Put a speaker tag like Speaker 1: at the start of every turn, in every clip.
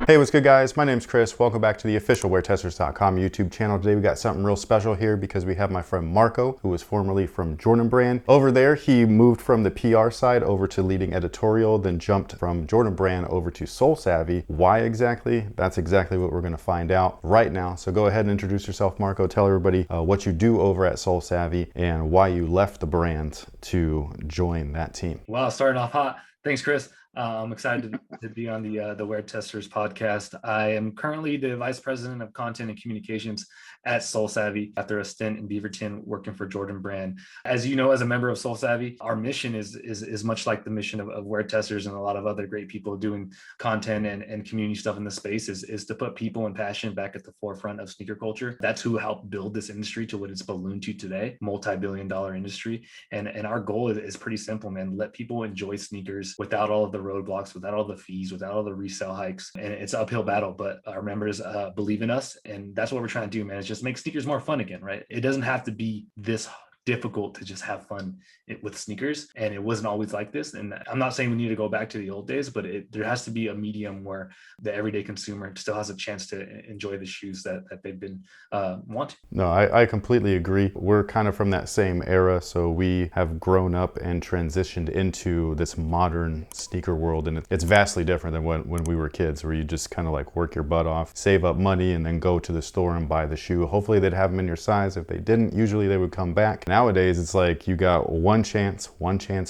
Speaker 1: Hey, what's good guys? My name's Chris. Welcome back to the official WearTesters.com YouTube channel. Today we got something real special here because we have my friend Marco, who was formerly from Jordan Brand. Over there, he moved from the PR side over to leading editorial, then jumped from Jordan Brand over to Savy. Why exactly? That's exactly what we're gonna find out right now. So go ahead and introduce yourself, Marco. Tell everybody what you do over at Savy and why you left the brand to join that team.
Speaker 2: Wow, starting off hot. Thanks, Chris. I'm excited to be on the WearTesters podcast. I am currently the Vice President of Content and Communications at Savy after a stint in Beaverton working for Jordan Brand. As you know, as a member of Savy, our mission is much like the mission of WearTesters and a lot of other great people doing content and community stuff in the space is to put people and passion back at the forefront of sneaker culture. That's who helped build this industry to what it's ballooned to today, multi-billion-dollar industry. And our goal is pretty simple, man. Let people enjoy sneakers without all of the roadblocks, without all the fees, without all the resale hikes. And it's an uphill battle, but our members believe in us. And that's what we're trying to do, man. It's just make sneakers more fun again, right? It doesn't have to be this difficult to just have fun with sneakers, and it wasn't always like this. And I'm not saying we need to go back to the old days, but there has to be a medium where the everyday consumer still has a chance to enjoy the shoes that they've been wanting.
Speaker 1: No, I completely agree. We're kind of from that same era, so we have grown up and transitioned into this modern sneaker world, and it's vastly different than when we were kids, where you just kind of like work your butt off, save up money, and then go to the store and buy the shoe. Hopefully they'd have them in your size. If they didn't, usually they would come back. Nowadays, it's like you got one chance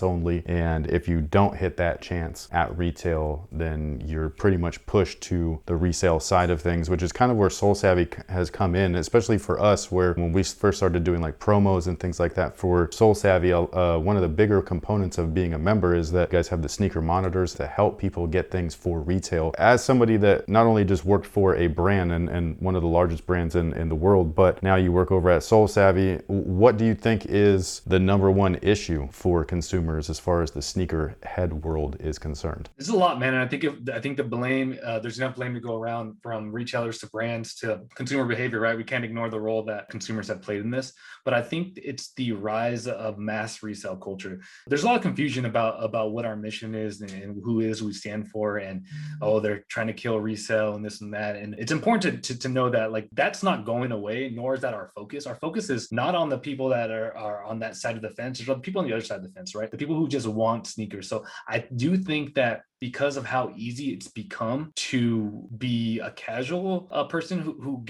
Speaker 1: only, and if you don't hit that chance at retail, then you're pretty much pushed to the resale side of things, which is kind of where Savy has come in, especially for us, where when we first started doing like promos and things like that for Savy, one of the bigger components of being a member is that you guys have the sneaker monitors to help people get things for retail. As somebody that not only just worked for a brand and one of the largest brands in the world, but now you work over at Savy, what do you think is the number one issue for consumers as far as the sneaker head world is concerned?
Speaker 2: This is a lot, man. And I think the blame, there's enough blame to go around, from retailers to brands to consumer behavior, right? We can't ignore the role that consumers have played in this, but I think it's the rise of mass resale culture. There's a lot of confusion about what our mission is and who we stand for, and they're trying to kill resale and this and that. And it's important to know that like that's not going away, nor is that our focus. Our focus is not on the people that are on that side of the fence. There's people on the other side of the fence, right? The people who just want sneakers. So I do think that because of how easy it's become to be a casual person who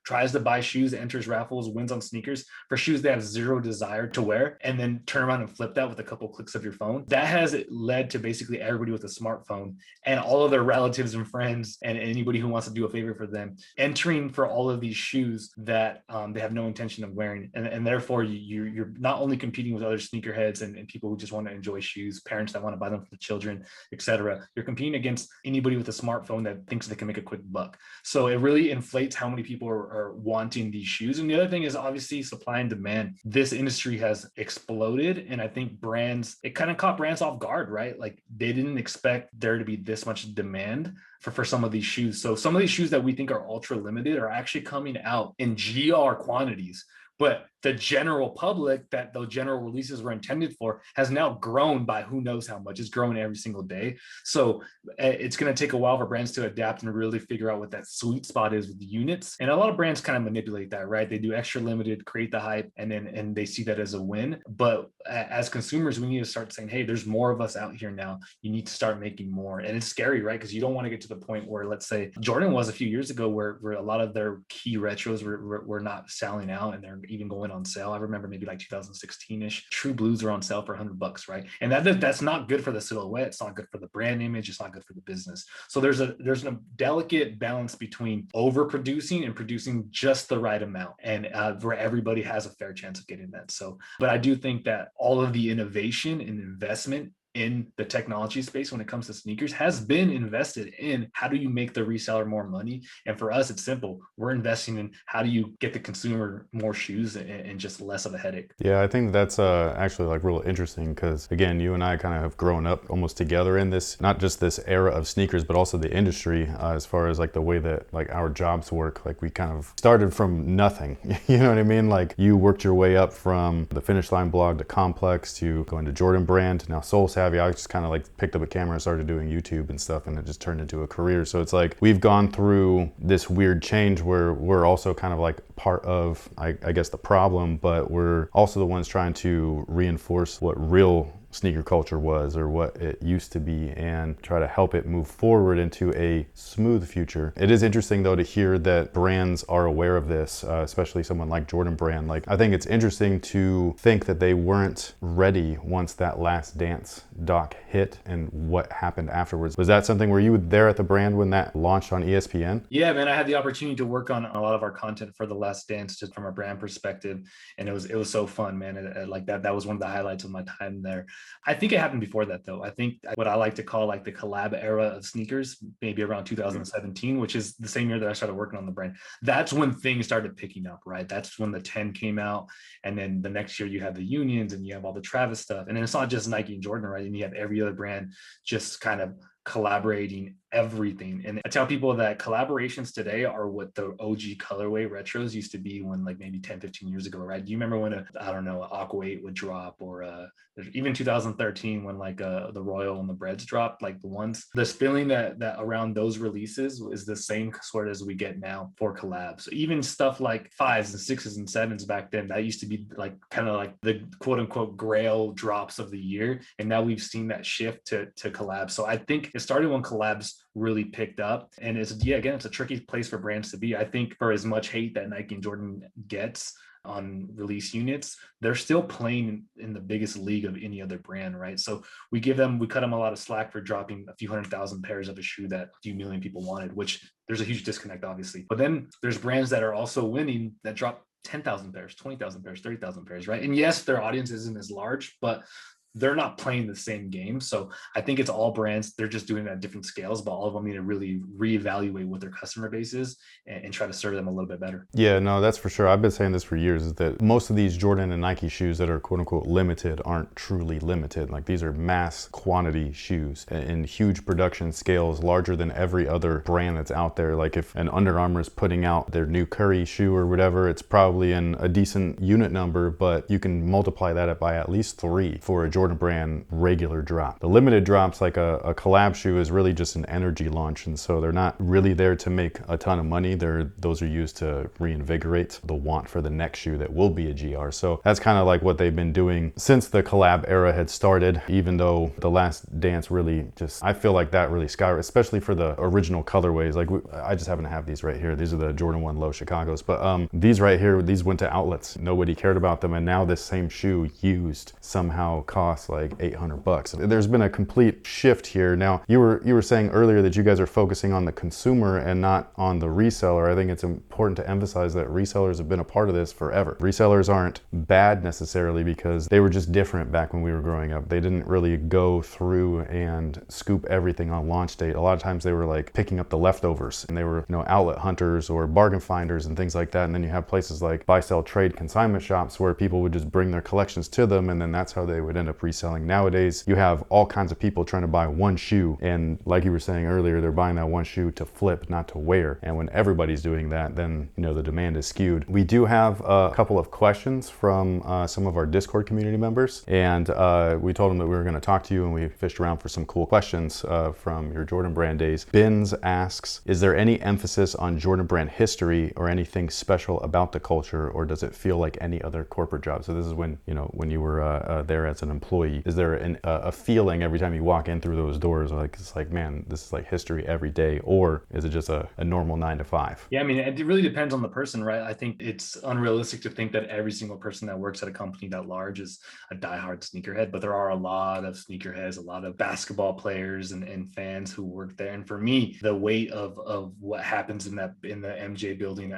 Speaker 2: tries to buy shoes, enters raffles, wins on sneakers for shoes they have zero desire to wear, and then turn around and flip that with a couple clicks of your phone. That has led to basically everybody with a smartphone and all of their relatives and friends and anybody who wants to do a favor for them entering for all of these shoes that they have no intention of wearing. And therefore you're not only competing with other sneakerheads and people who just want to enjoy shoes, parents that want to buy them for the children, etc. You're competing against anybody with a smartphone that thinks they can make a quick buck. So it really inflates how many people are wanting these shoes. And the other thing is obviously supply and demand. This industry has exploded, and I think it kind of caught brands off guard, right? Like they didn't expect there to be this much demand for some of these shoes. So some of these shoes that we think are ultra limited are actually coming out in GR quantities. But the general public that those general releases were intended for has now grown by who knows how much. It's growing every single day. So it's going to take a while for brands to adapt and really figure out what that sweet spot is with the units. And a lot of brands kind of manipulate that, right? They do extra limited, create the hype, and they see that as a win. But as consumers, we need to start saying, hey, there's more of us out here now. You need to start making more. And it's scary, right? Because you don't want to get to the point where, let's say, Jordan was a few years ago where a lot of their key retros were not selling out, and they're even going on sale. I remember maybe like 2016-ish. True Blues are on sale for $100, right? And that's not good for the silhouette. It's not good for the brand image. It's not good for the business. So there's a delicate balance between overproducing and producing just the right amount, and where everybody has a fair chance of getting that. So, but I do think that all of the innovation and investment in the technology space when it comes to sneakers has been invested in how do you make the reseller more money. And for us, it's simple. We're investing in how do you get the consumer more shoes and just less of a headache.
Speaker 1: Yeah, I think that's actually like real interesting because again, you and I kind of have grown up almost together in this, not just this era of sneakers, but also the industry as far as like the way that like our jobs work. Like we kind of started from nothing, you know what I mean? Like you worked your way up from the Finish Line blog to Complex to going to Jordan Brand to now Savy. Savy, I just kind of like picked up a camera and started doing YouTube and stuff, and it just turned into a career. So it's like we've gone through this weird change where we're also kind of like part of, I guess, the problem, but we're also the ones trying to reinforce what real sneaker culture was, or what it used to be, and try to help it move forward into a smooth future. It is interesting though to hear that brands are aware of this, especially someone like Jordan Brand. Like, I think it's interesting to think that they weren't ready once that Last Dance doc hit and what happened afterwards. Was that something, were you there at the brand when that launched on ESPN?
Speaker 2: Yeah, man, I had the opportunity to work on a lot of our content for the Last Dance, just from a brand perspective, and it was so fun, man. Like that was one of the highlights of my time there. I think it happened before that, though. I think what I like to call like the collab era of sneakers, maybe around 2017, which is the same year that I started working on the brand. That's when things started picking up, right? That's when the 10 came out, and then the next year you have the Unions and you have all the Travis stuff, and then it's not just Nike and Jordan, right? And you have every other brand just kind of collaborating everything. And I tell people that collaborations today are what the OG colorway retros used to be when, like, maybe 10-15 years ago, right? Do you remember when I don't know, Aqua 8 would drop, or even 2013 when like the Royal and the Breads dropped, like the ones, this feeling that around those releases is the same sort as we get now for collabs. So even stuff like 5s and 6s and 7s back then, that used to be like kind of like the quote unquote grail drops of the year, and now we've seen that shift to collabs. So I think it started when collabs really picked up, and it's a tricky place for brands to be. I think for as much hate that Nike and Jordan gets on release units, they're still playing in the biggest league of any other brand, right? So we cut them a lot of slack for dropping a few 100,000 pairs of a shoe that a few million people wanted, which there's a huge disconnect, obviously. But then there's brands that are also winning that drop 10,000 pairs, 20,000 pairs, 30,000 pairs, right? And yes, their audience isn't as large, but they're not playing the same game. So I think it's all brands. They're just doing it at different scales, but all of them need to really reevaluate what their customer base is and try to serve them a little bit better.
Speaker 1: Yeah, no, that's for sure. I've been saying this for years, is that most of these Jordan and Nike shoes that are quote unquote limited aren't truly limited. Like, these are mass quantity shoes in huge production scales, larger than every other brand that's out there. Like, if an Under Armour is putting out their new Curry shoe or whatever, it's probably in a decent unit number, but you can multiply that by at least 3 for a Jordan Brand regular drop. The limited drops, like a collab shoe, is really just an energy launch, and so they're not really there to make a ton of money. Those are used to reinvigorate the want for the next shoe that will be a GR. So that's kind of like what they've been doing since the collab era had started, even though the Last Dance really just, I feel like that really skyrocketed, especially for the original colorways. Like, I just happen to have these right here. These are the Jordan 1 Low Chicagos, but these right here, these went to outlets. Nobody cared about them, and now this same shoe used somehow costs like $800. There's been a complete shift here. Now, you were saying earlier that you guys are focusing on the consumer and not on the reseller. I think it's important to emphasize that resellers have been a part of this forever. Resellers aren't bad necessarily, because they were just different back when we were growing up. They didn't really go through and scoop everything on launch date. A lot of times they were like picking up the leftovers, and they were, outlet hunters or bargain finders and things like that. And then you have places like buy, sell, trade consignment shops where people would just bring their collections to them, and then that's how they would end up reselling. Nowadays, you have all kinds of people trying to buy one shoe, and like you were saying earlier, they're buying that one shoe to flip, not to wear. And when everybody's doing that, then the demand is skewed. We do have a couple of questions from some of our Discord community members, and we told them that we were going to talk to you, and we fished around for some cool questions from your Jordan Brand days. Bins asks, is there any emphasis on Jordan Brand history or anything special about the culture, or does it feel like any other corporate job? So this is when you were there as an employee. Is there a feeling every time you walk in through those doors, like, it's like, man, this is like history every day, or is it just a normal 9 to 5?
Speaker 2: Yeah, I mean, it really depends on the person, right? I think it's unrealistic to think that every single person that works at a company that large is a diehard sneakerhead, but there are a lot of sneakerheads, a lot of basketball players and fans who work there. And for me, the weight of what happens in the MJ building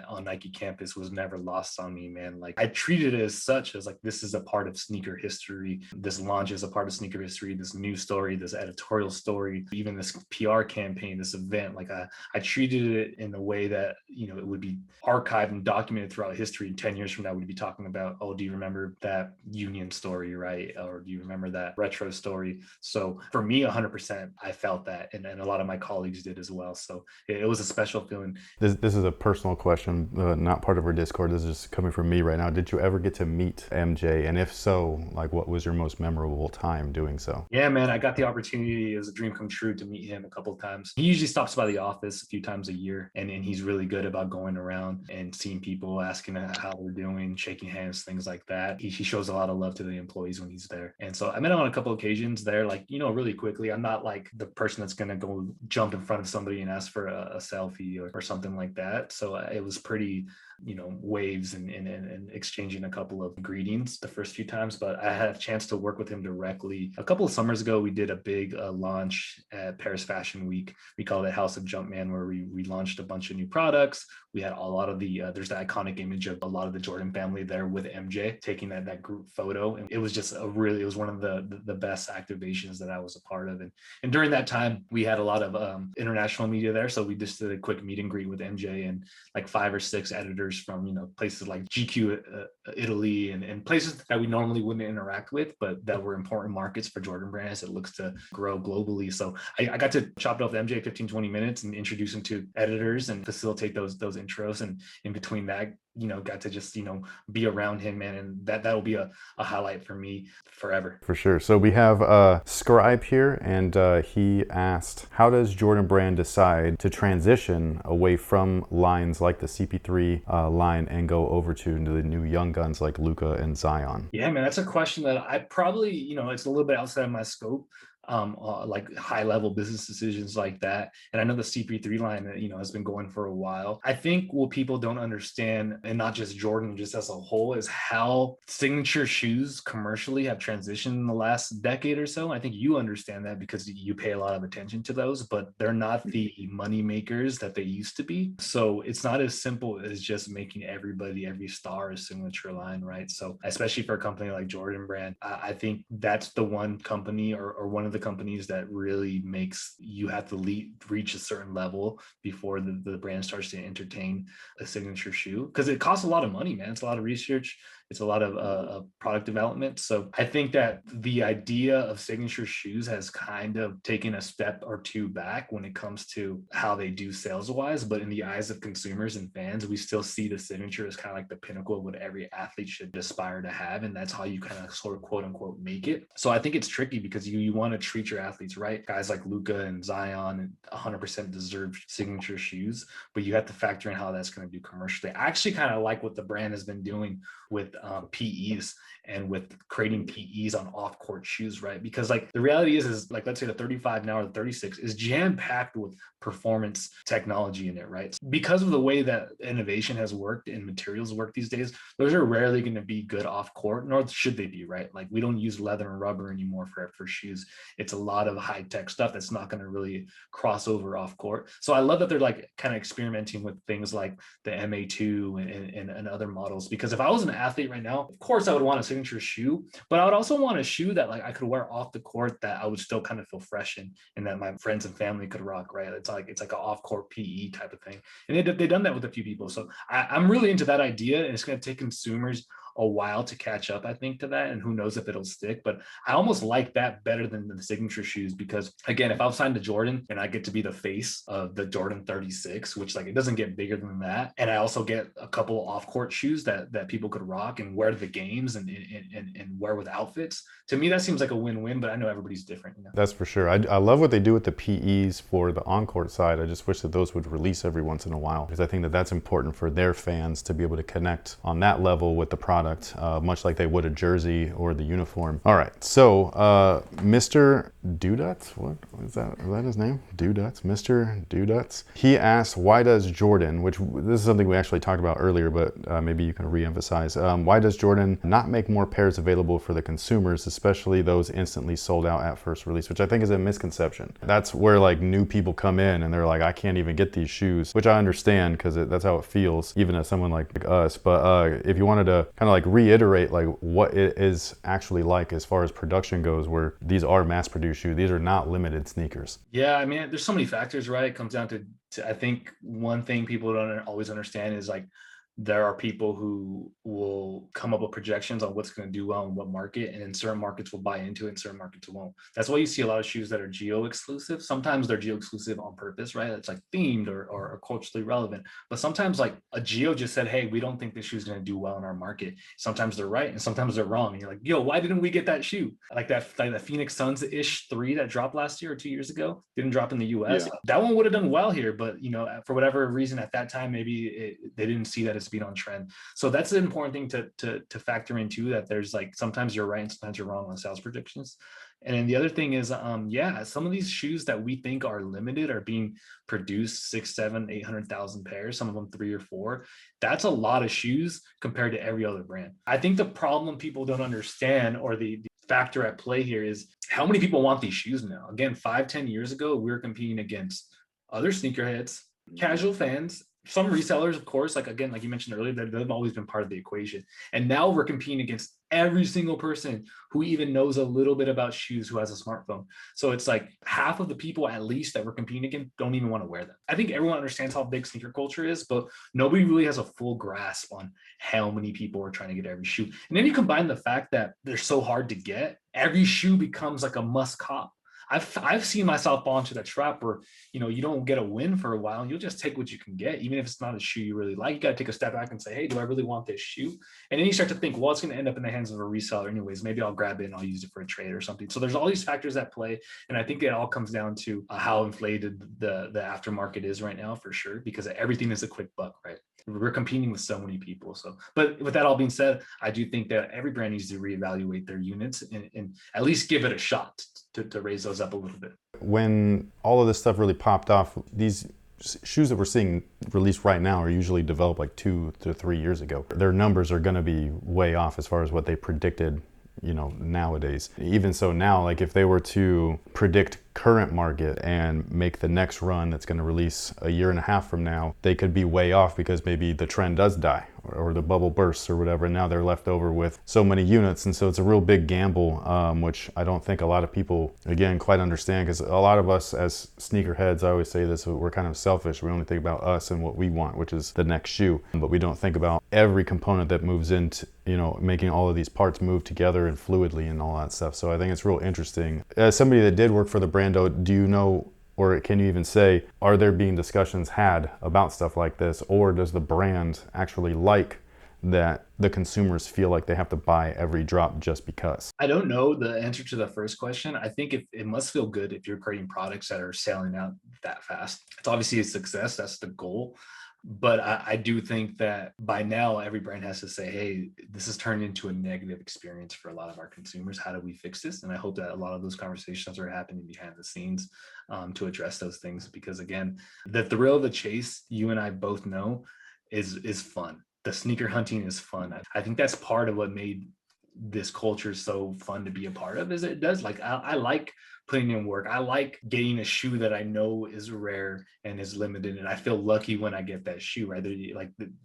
Speaker 2: on Nike campus was never lost on me, man. Like, I treated it as such, as like, this is a part of sneaker history. This launch is a part of sneaker history, this news story, this editorial story, even this PR campaign, this event. Like, I treated it in a way that, it would be archived and documented throughout history. 10 years from now, we'd be talking about, oh, do you remember that Union story, right? Or do you remember that retro story? So for me, 100%, I felt that. And a lot of my colleagues did as well. So it was a special feeling.
Speaker 1: This is a personal question, not part of our Discord. This is just coming from me right now. Did you ever get to meet MJ? And if so, like, what was was your most memorable time doing so?
Speaker 2: Yeah, man, I got the opportunity. It was a dream come true to meet him a couple of times. He usually stops by the office a few times a year, and he's really good about going around and seeing people, asking how they're doing, shaking hands, things like that. He shows a lot of love to the employees when he's there. And so I met him on a couple of occasions there, like, really quickly. I'm not like the person that's going to go jump in front of somebody and ask for a selfie or something like that. So it was pretty waves and exchanging a couple of greetings the first few times. But I had a chance to work with him directly a couple of summers ago. We did a big launch at Paris Fashion Week. We called it House of Jumpman, where we launched a bunch of new products. We had a lot of there's the iconic image of a lot of the Jordan family there with MJ taking that group photo, and it was just it was one of the best activations that I was a part of. And during that time, we had a lot of international media there, so we just did a quick meet and greet with MJ and like 5 or 6 editors from places like GQ Italy and places that we normally wouldn't interact with, but that were important markets for Jordan Brand as it looks to grow globally. So I got to chop it off with MJ 15-20 minutes and introduce him to editors and facilitate those intros, and in between that got to just be around him, man, and that will be a highlight for me forever.
Speaker 1: For sure. So we have Scribe here, and he asked, how does Jordan Brand decide to transition away from lines like the CP3 line and go over to the new young guns like Luka and Zion?
Speaker 2: Yeah, man, that's a question that I probably, it's a little bit outside of my scope. Like high level business decisions like that. And I know the CP3 line, has been going for a while. I think what people don't understand, and not just Jordan, just as a whole, is how signature shoes commercially have transitioned in the last decade or so. I think you understand that because you pay a lot of attention to those, but they're not the money makers that they used to be. So it's not as simple as just making every star a signature line, right? So especially for a company like Jordan Brand, I think that's the one company or one of the companies that really makes you have to reach a certain level before the brand starts to entertain a signature shoe, because it costs a lot of money, man. It's a lot of research, it's a lot of product development. So I think that the idea of signature shoes has kind of taken a step or two back when it comes to how they do sales wise, but in the eyes of consumers and fans, we still see the signature as kind of like the pinnacle of what every athlete should aspire to have, and that's how you kind of sort of quote unquote make it. So I think it's tricky because you want to treat your athletes right. Guys like Luka and Zion and 100% deserve signature shoes, but you have to factor in how that's going to do commercially. I actually kind of like what the brand has been doing with PEs and with creating PEs on off-court shoes, right? Because like the reality is like, let's say the 35 now or the 36 is jam-packed with performance technology in it, right? Because of the way that innovation has worked and materials work these days, those are rarely going to be good off-court, nor should they be, right? Like we don't use leather and rubber anymore for shoes. It's a lot of high-tech stuff that's not going to really cross over off-court. So I love that they're like kind of experimenting with things like the MA2 and other models, because if I was an athlete right now, of course I would want a signature shoe, but I would also want a shoe that like I could wear off the court that I would still kind of feel fresh in and that my friends and family could rock, right? It's like an off-court PE type of thing. And they've done that with a few people. So I'm really into that idea, and it's going to take consumers a while to catch up, I think, to that, and who knows if it'll stick. But I almost like that better than the signature shoes, because again, if I'm signed to Jordan and I get to be the face of the Jordan 36, which like it doesn't get bigger than that, and I also get a couple of off-court shoes that people could rock and wear to the games and wear with outfits, to me that seems like a win-win. But I know everybody's different,
Speaker 1: That's for sure. I love what they do with the PEs for the on-court side. I just wish that those would release every once in a while, because I think that that's important for their fans to be able to connect on that level with the product, much like they would a jersey or the uniform. All right, so Mr. Duduts, what is that? Is that his name? Duduts, Mr. Duduts. He asked, why does Jordan, which this is something we actually talked about earlier, but maybe you can re-emphasize, why does Jordan not make more pairs available for the consumers, especially those instantly sold out at first release, which I think is a misconception. That's where like new people come in and they're like, I can't even get these shoes, which I understand because that's how it feels, even as someone like us. But if you wanted to kind of like reiterate like what it is actually like as far as production goes, where these are mass-produced shoes, these are not limited sneakers.
Speaker 2: Yeah, I mean, there's so many factors, right? It comes down to I think one thing people don't always understand is like there are people who will come up with projections on what's going to do well in what market, and in certain markets will buy into it and certain markets won't. That's why you see a lot of shoes that are geo exclusive. Sometimes they're geo exclusive on purpose, right? It's like themed or culturally relevant. But sometimes like a geo just said, hey, we don't think this shoe is going to do well in our market. Sometimes they're right and sometimes they're wrong. And you're like, yo, why didn't we get that shoe? Like that Phoenix Suns-ish 3 that dropped last year or 2 years ago, didn't drop in the US.
Speaker 3: Yeah.
Speaker 2: That one would have done well here, but for whatever reason at that time, maybe they didn't see that as being on trend. So that's an important thing to factor in too, that there's like, sometimes you're right and sometimes you're wrong on sales predictions. And then the other thing is, some of these shoes that we think are limited are being produced 6, 7, 800,000 pairs, some of them 3 or 4. That's a lot of shoes compared to every other brand. I think the problem people don't understand, or the factor at play here, is how many people want these shoes now. Again, 5-10 years ago, we were competing against other sneakerheads, casual fans, some resellers, of course, like again, like you mentioned earlier, they've always been part of the equation. And now we're competing against every single person who even knows a little bit about shoes, who has a smartphone. So it's like half of the people at least that we're competing against don't even want to wear them. I think everyone understands how big sneaker culture is, but nobody really has a full grasp on how many people are trying to get every shoe. And then you combine the fact that they're so hard to get, every shoe becomes like a must cop. I've seen myself fall into that trap where, you don't get a win for a while and you'll just take what you can get, even if it's not a shoe you really like. You got to take a step back and say, hey, do I really want this shoe? And then you start to think, well, it's going to end up in the hands of a reseller anyways. Maybe I'll grab it and I'll use it for a trade or something. So there's all these factors at play. And I think it all comes down to how inflated the aftermarket is right now, for sure, because everything is a quick buck, right? We're competing with so many people. So, but with that all being said, I do think that every brand needs to reevaluate their units and at least give it a shot to raise those up a little bit.
Speaker 1: When all of this stuff really popped off, these shoes that we're seeing released right now are usually developed like 2 to 3 years ago. Their numbers are going to be way off as far as what they predicted, nowadays. Even so now, like if they were to predict current market and make the next run that's going to release a year and a half from now, they could be way off because maybe the trend does die or the bubble bursts or whatever, and now they're left over with so many units. And so it's a real big gamble, which I don't think a lot of people, again, quite understand, because a lot of us as sneakerheads, I always say this, we're kind of selfish. We only think about us and what we want, which is the next shoe, but we don't think about every component that moves into making all of these parts move together and fluidly and all that stuff. So I think it's real interesting. As somebody that did work for the brand, do you know, or can you even say, are there being discussions had about stuff like this, or does the brand actually like that the consumers feel like they have to buy every drop just because?
Speaker 2: I don't know the answer to the first question. I think it must feel good if you're creating products that are selling out that fast. It's obviously a success. That's the goal. But I do think that by now, every brand has to say, hey, this has turned into a negative experience for a lot of our consumers. How do we fix this? And I hope that a lot of those conversations are happening behind the scenes to address those things. Because again, the thrill of the chase, you and I both know, is fun. The sneaker hunting is fun. I think that's part of what made this culture so fun to be a part of, is it does, like, I like putting in work. I like getting a shoe that I know is rare and is limited, and I feel lucky when I get that shoe, right?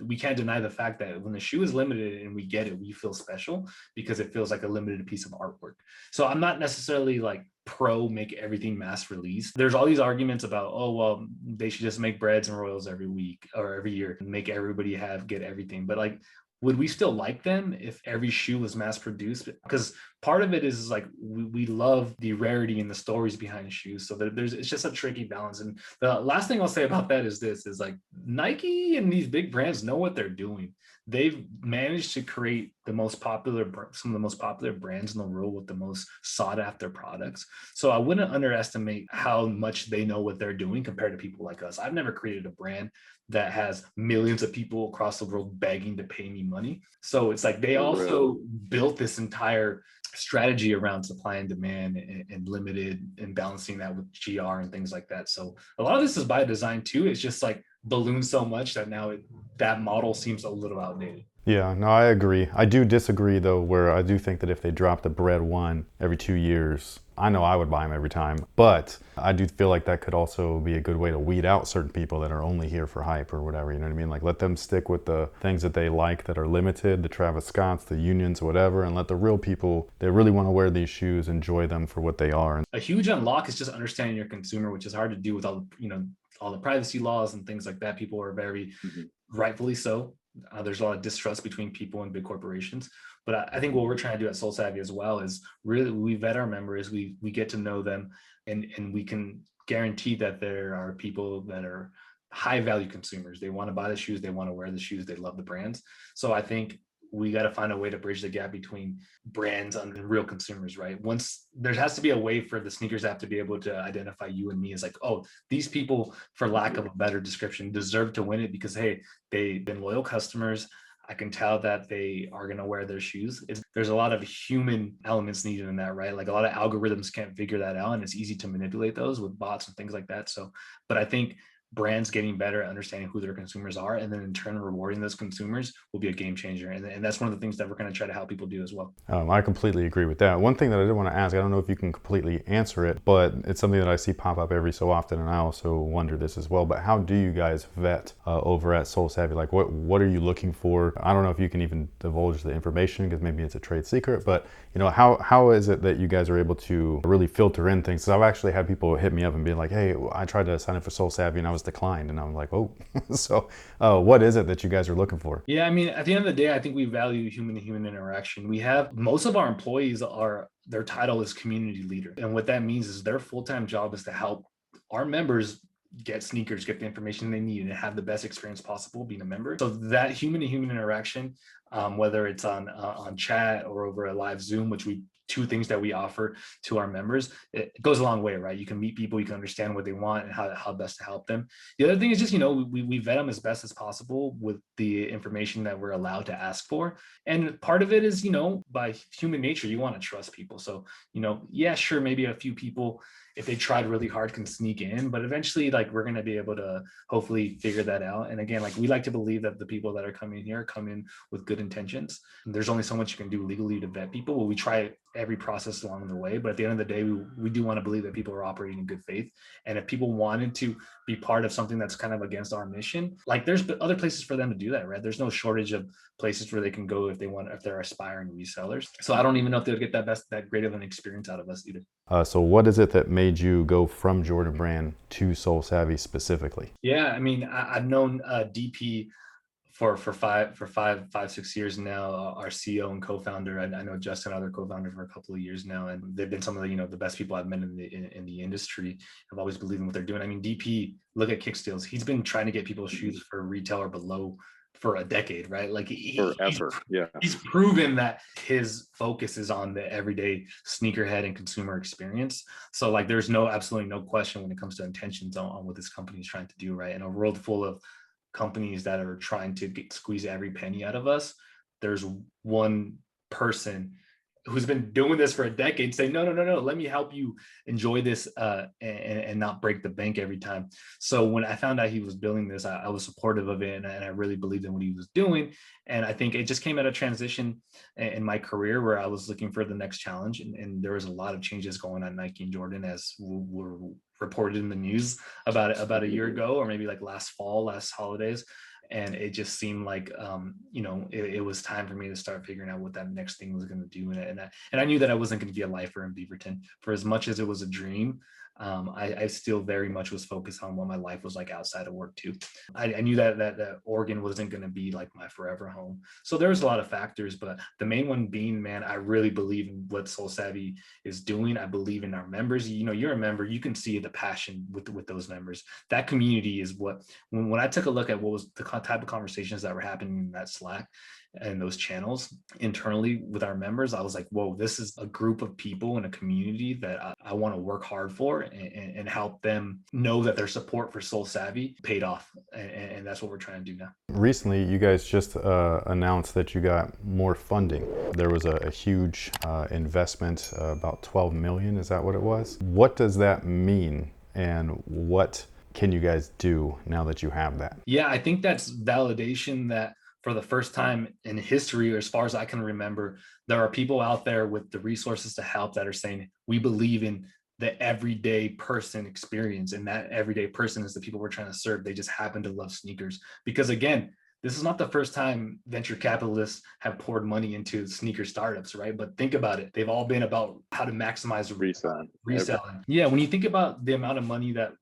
Speaker 2: We can't deny the fact that when the shoe is limited and we get it, we feel special because it feels like a limited piece of artwork. So I'm not necessarily like pro make everything mass release. There's all these arguments about, oh, well, they should just make breads and royals every week or every year and make everybody get everything. But like, would we still like them if every shoe was mass produced? Because part of it is like we love the rarity and the stories behind shoes. So it's just a tricky balance. And the last thing I'll say about that is this: is like Nike and these big brands know what they're doing. They've managed to create some of the most popular brands in the world with the most sought after products. So I wouldn't underestimate how much they know what they're doing compared to people like us. I've never created a brand that has millions of people across the world begging to pay me money. So it's like they also built this entire strategy around supply and demand and limited and balancing that with GR and things like that. So a lot of this is by design too. It's just like ballooned so much that now that model seems a little outdated.
Speaker 1: Yeah, no, I agree. I do disagree though, where I do think that if they dropped a bread one every 2 years, I know I would buy them every time, but I do feel like that could also be a good way to weed out certain people that are only here for hype or whatever, you know what I mean? Like let them stick with the things that they like that are limited, the Travis Scotts, the Unions, whatever, and let the real people that really want to wear these shoes enjoy them for what they are.
Speaker 2: A huge unlock is just understanding your consumer, which is hard to do with all the privacy laws and things like that. People are very rightfully so There's a lot of distrust between people and big corporations. But I think what we're trying to do at Soul Savvy as well is really we vet our members, we get to know them, and we can guarantee that there are people that are high value consumers. They want to buy the shoes, they want to wear the shoes, they love the brands. So I think we got to find a way to bridge the gap between brands and real consumers, right? Once there has to be a way for the sneakers app to be able to identify you and me as like, oh, these people, for lack of a better description, deserve to win it because, hey, they've been loyal customers. I can tell that they are going to wear their shoes. There's a lot of human elements needed in that, right? Like a lot of algorithms can't figure that out, and it's easy to manipulate those with bots and things like that. So, but I think brands getting better at understanding who their consumers are, and then in turn rewarding those consumers will be a game changer. And that's one of the things that we're going to try to help people do as well.
Speaker 1: I completely agree with that. One thing that I did want to ask, I don't know if you can completely answer it, but it's something that I see pop up every so often, and I also wonder this as well, but how do you guys vet over at Soul Savvy? Like what are you looking for? I don't know if you can even divulge the information because maybe it's a trade secret, but how is it that you guys are able to really filter in things? Because I've actually had people hit me up and be like, hey, I tried to sign up for Soul Savvy and I was declined, and I'm like, oh. So what is it that you guys are looking for?
Speaker 2: Yeah, I mean, at the end of the day, I think we value human to human interaction. We have most of our employees are their title is community leader. And what that means is their full-time job is to help our members get sneakers, get the information they need, and have the best experience possible being a member. So that human to human interaction, whether it's on chat or over a live Zoom, which we two things that we offer to our members, it goes a long way, right? You can meet people, you can understand what they want and how best to help them. The other thing is just, we vet them as best as possible with the information that we're allowed to ask for. And part of it is, by human nature, you want to trust people. So, yeah, sure, maybe a few people, if they tried really hard, can sneak in, but eventually like we're going to be able to hopefully figure that out. And again, like we like to believe that the people that are coming here come in with good intentions. There's only so much you can do legally to vet people. Well, we try every process along the way, but at the end of the day, we do want to believe that people are operating in good faith. And if people wanted to be part of something that's kind of against our mission, like there's other places for them to do that, right? There's no shortage of places where they can go if they're aspiring resellers. So I don't even know if they'll get that great of an experience out of us either.
Speaker 1: So what is it that made you go from Jordan Brand to Soul Savvy specifically?
Speaker 2: Yeah, I mean, I've known DP for 6 years now. Our CEO and co-founder. I know Justin, other co-founder, for a couple of years now, and they've been some of the the best people I've met in the industry. I've always believed in what they're doing. I mean, DP, look at Kicksteals. He's been trying to get people shoes for retail or below for a decade, right? Like
Speaker 3: forever.
Speaker 2: He's proven that his focus is on the everyday sneakerhead and consumer experience. So like there's absolutely no question when it comes to intentions on what this company is trying to do, right? In a world full of companies that are trying to squeeze every penny out of us, there's one person who's been doing this for a decade saying, no, let me help you enjoy this and not break the bank every time. So when I found out he was building this, I was supportive of it, and I really believed in what he was doing. And I think it just came at a transition in my career where I was looking for the next challenge, and there was a lot of changes going on Nike and Jordan, as were reported in the news about a year ago, or maybe like last holidays. And it just seemed like it was time for me to start figuring out what that next thing was going to do. And I knew that I wasn't going to be a lifer in Beaverton. For as much as it was a dream, I still very much was focused on what my life was like outside of work too. I knew that Oregon wasn't going to be like my forever home. So there was a lot of factors, but the main one being, man, I really believe in what Soul Savvy is doing. I believe in our members. You're a member, you can see the passion with those members. That community is what, when I took a look at what was the type of conversations that were happening in that Slack and those channels internally with our members, I was like, whoa, this is a group of people in a community that I want to work hard for and help them know that their support for Soul Savvy paid off. And that's what we're trying to do now.
Speaker 1: Recently, you guys just announced that you got more funding. There was a huge investment, about 12 million, is that what it was? What does that mean, and what can you guys do now that you have that?
Speaker 2: Yeah, I think that's validation that for the first time in history, or as far as I can remember, there are people out there with the resources to help that are saying, we believe in the everyday person experience. And that everyday person is the people we're trying to serve. They just happen to love sneakers. Because again, this is not the first time venture capitalists have poured money into sneaker startups, right? But think about it. They've all been about how to maximize
Speaker 3: Resale.
Speaker 2: reselling. Yeah, when you think about the amount of money that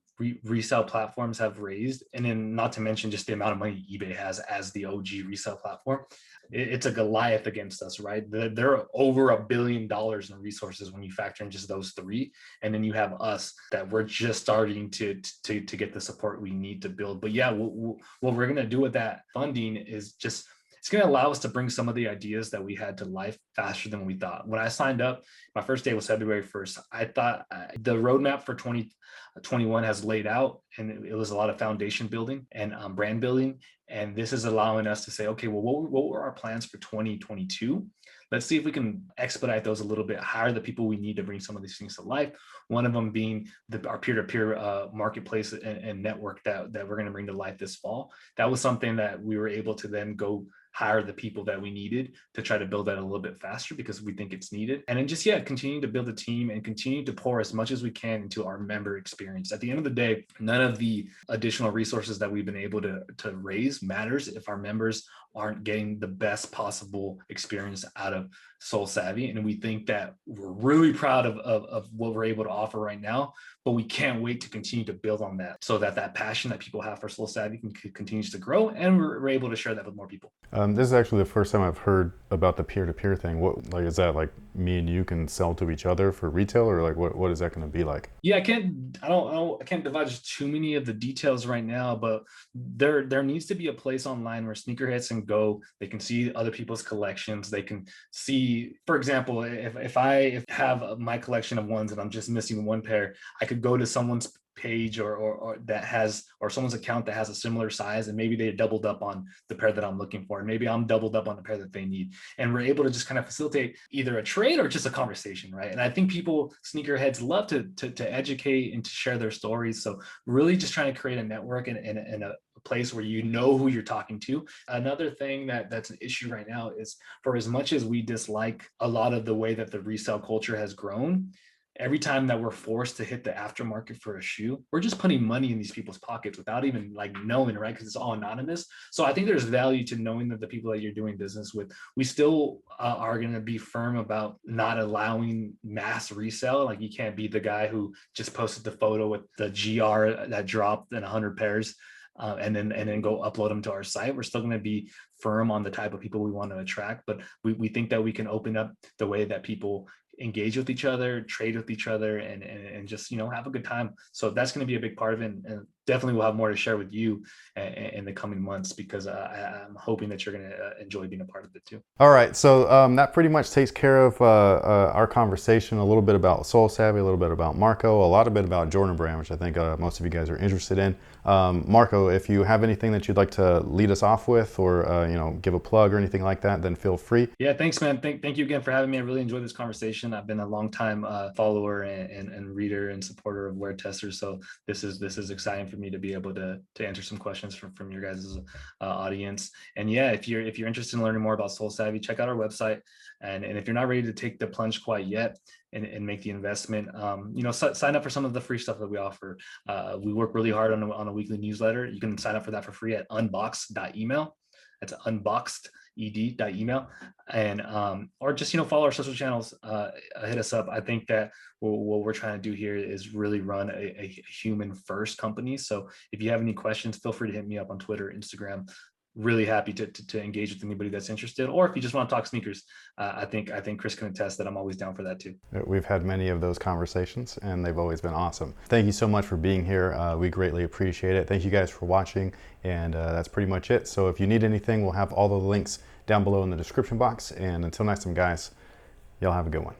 Speaker 2: resale platforms have raised, and then not to mention just the amount of money eBay has as the OG resale platform, it's a Goliath against us, right? They're over $1 billion in resources when you factor in just those three, and then you have us that we're just starting to get the support we need to build. But yeah, what we're gonna do with that funding is just, it's going to allow us to bring some of the ideas that we had to life faster than we thought. When I signed up, my first day was February 1st. I thought the roadmap for 2021 has laid out, and it was a lot of foundation building and brand building. And this is allowing us to say, okay, well, what were our plans for 2022? Let's see if we can expedite those a little bit, hire the people we need to bring some of these things to life. One of them being our peer-to-peer marketplace and network that we're going to bring to life this fall. That was something that we were able to then go hire the people that we needed to try to build that a little bit faster because we think it's needed. And then just, yeah, continue to build a team and continue to pour as much as we can into our member experience. At the end of the day, none of the additional resources that we've been able to raise matters if our members aren't getting the best possible experience out of Soul Savvy. And we think that we're really proud of what we're able to offer right now, but we can't wait to continue to build on that so that that passion that people have for Soul Savvy continues to grow, and we're able to share that with more people.
Speaker 1: This is actually the first time I've heard about the peer-to-peer thing. What, like, is that like me and you can sell to each other for retail, or like what is that going to be like?
Speaker 2: Yeah, I can't divulge too many of the details right now, but there needs to be a place online where sneakerheads can go. They can see other people's collections. They can see, for example, if I have my collection of ones and I'm just missing one pair, I could go to someone's page or that has, or someone's account that has a similar size, and maybe they doubled up on the pair that I'm looking for, and maybe I'm doubled up on the pair that they need, and we're able to just kind of facilitate either a trade or just a conversation, right? And I think people, sneakerheads, love to educate and to share their stories. So really just trying to create a network and a place where you know who you're talking to. Another thing that's an issue right now is, for as much as we dislike a lot of the way that the resale culture has grown, every time that we're forced to hit the aftermarket for a shoe, we're just putting money in these people's pockets without even like knowing, right? Because it's all anonymous. So I think there's value to knowing that the people that you're doing business with, we still are going to be firm about not allowing mass resale. Like, you can't be the guy who just posted the photo with the GR that dropped in 100 pairs. And then go upload them to our site. We're still going to be firm on the type of people we want to attract, but we think that we can open up the way that people engage with each other, trade with each other, and just, have a good time. So that's going to be a big part of it, and definitely we'll have more to share with you in the coming months, because I'm hoping that you're going to enjoy being a part of it too.
Speaker 1: All right, so that pretty much takes care of our conversation, a little bit about Soul Savvy, a little bit about Marco, a lot of bit about Jordan Brand, which I think most of you guys are interested in. Marco, if you have anything that you'd like to lead us off with, or give a plug or anything like that, then feel free.
Speaker 2: Yeah, thanks, man. Thank you again for having me. I really enjoyed this conversation. I've been a long time follower and reader and supporter of WearTesters, so this is exciting for me to be able to answer some questions from your guys' audience. And yeah, if you're interested in learning more about Soul Savvy, check out our website. And if you're not ready to take the plunge quite yet and make the investment, sign up for some of the free stuff that we offer. We work really hard on a weekly newsletter. You can sign up for that for free at unboxed.email. That's unboxed.ed.email, and or just follow our social channels. Hit us up. I think that what we're trying to do here is really run a human first company. So if you have any questions, feel free to hit me up on Twitter, Instagram. Really happy to engage with anybody that's interested, or if you just want to talk sneakers, I think Chris can attest that I'm always down for that too.
Speaker 1: We've had many of those conversations, and they've always been awesome. Thank you so much for being here. We greatly appreciate it. Thank you guys for watching, and that's pretty much it. So if you need anything, we'll have all the links down below in the description box. And until next time, guys, y'all have a good one.